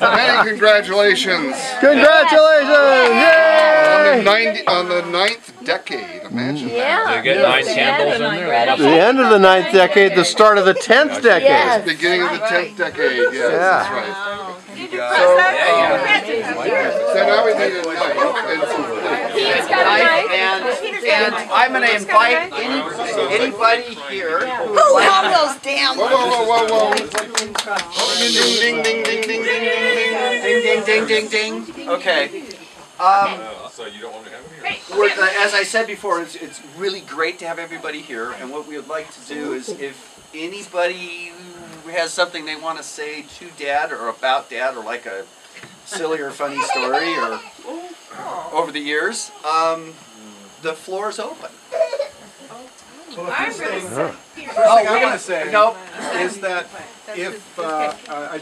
Many congratulations. Congratulations! Yay! On the 9th decade, imagine that. They get 9 candles in there? The end of the 9th decade, the start of the 10th decade. Yes. Beginning of the 10th decade, yes, that's right. So now we need a knife and I'm going to invite anybody here. Who hung those damn? Whoa. Ding, ding, ding, ding, ding, ding, ding, ding, ding, ding, ding. Okay. So you don't want to have me here? As I said before, it's really great to have everybody here. And what we would like to do is, if anybody has something they want to say to Dad or about Dad, or like a silly or funny story or over the years, the floor is open. Well, the first thing I want to say is that if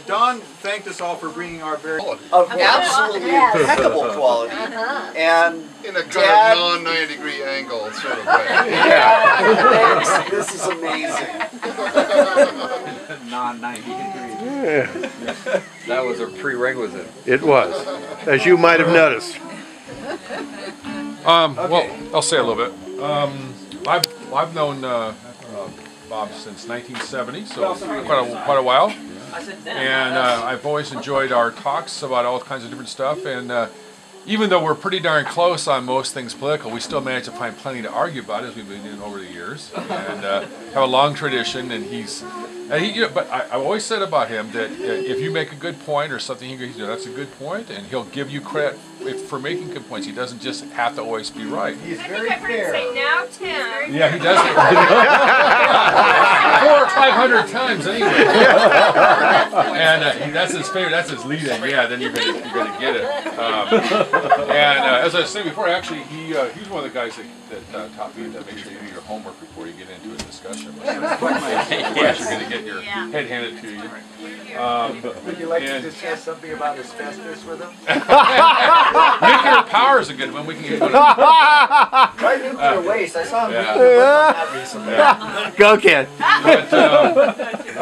Don thanked us all for bringing our very of absolutely impeccable quality, and in a kind of non-90-degree angle sort of way. Yeah. This is amazing. non-90 degree. That was a prerequisite. It was, as you might have noticed. Well, I'll say a little bit. I've known Bob since 1970, so quite a while. And I've always enjoyed our talks about all kinds of different stuff. And even though we're pretty darn close on most things political, we still manage to find plenty to argue about, as we've been doing over the years, and have a long tradition. And but I've always said about him that if you make a good point or something, he goes, that's a good point, and he'll give you credit for making good points. He doesn't just have to always be right. He's very fair. Say now, Tim. Yeah, he does it 400 or 500 times anyway. And that's his favorite. That's his lead-in. Yeah, then you're gonna get it. As I said before, actually, he's one of the guys that taught me to make sure you do your homework before you get into a discussion. Yes, you're gonna get your head handed to you. Would you like to just share something about asbestos with him? Nuclear power is a good one. We can get one. Try nuclear waste. I saw him reading that recently. Go, kid.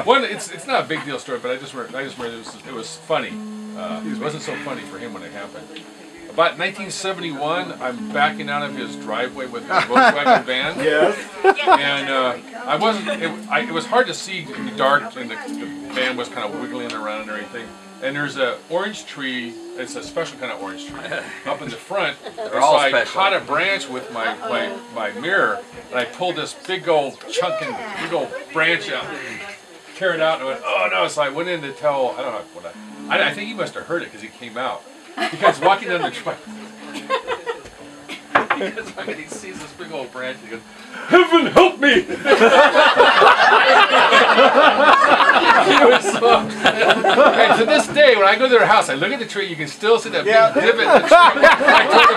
But it's not a big deal story, but I just remember it was funny. It wasn't so funny for him when it happened. About 1971, I'm backing out of his driveway with my Volkswagen van. Yes. And it was hard to see in the dark, and the van was kind of wiggling around and everything. And there's an orange tree. It's a special kind of orange tree up in the front. I caught a branch with my mirror, and I pulled this big old branch out, tear it out, and I went, oh no! So I went in to tell. I don't know what I think he must have heard it because he came out. Because walking down the truck, he sees this big old branch and he goes, "Heaven help me!" He was so and to this day, when I go to their house, I look at the tree. You can still see that big divot in the tree. I took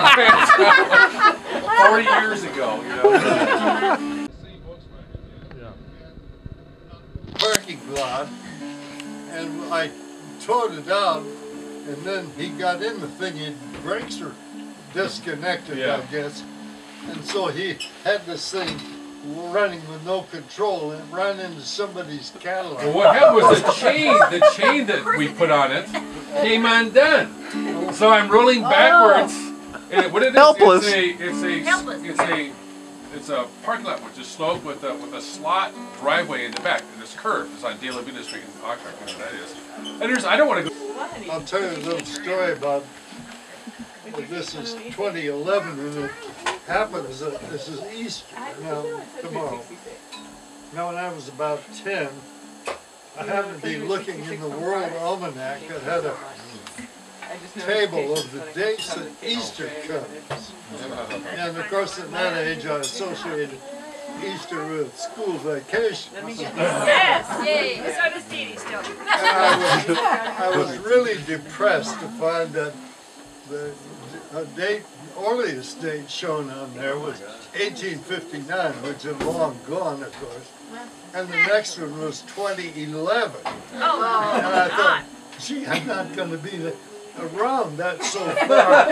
a 40 years ago, Parking lot, and I towed it out. And then he got in the thing, his brakes were disconnected, I guess. And so he had this thing running with no control and ran into somebody's Cadillac. Well, what happened was the chain that we put on it came undone. So I'm rolling backwards. And what it is, helpless. It's a parking lot which is sloped with a slot driveway in the back. And it's curved. It's on De La Vida Street in Oxnard, you know what that is. And I don't want to go. I'll tell you a little story about, this is 2011 and it happens that this is Easter now, tomorrow. Now when I was about 10, I happened to be looking in the World Almanac that had a table of the dates that Easter comes. And of course at that age I associated Easter with school vacation. Yes, yay. So does Dee Dee still. And I was really depressed to find that the earliest date shown on there was 1859, which is long gone, of course. And the next one was 2011. Oh, and I thought, gee, I'm not going to be around that so far.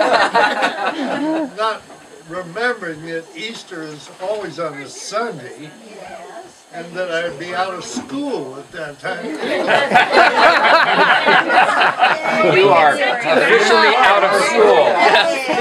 Not remembering that Easter is always on a Sunday, and that I'd be out of school at that time. You are officially out of school.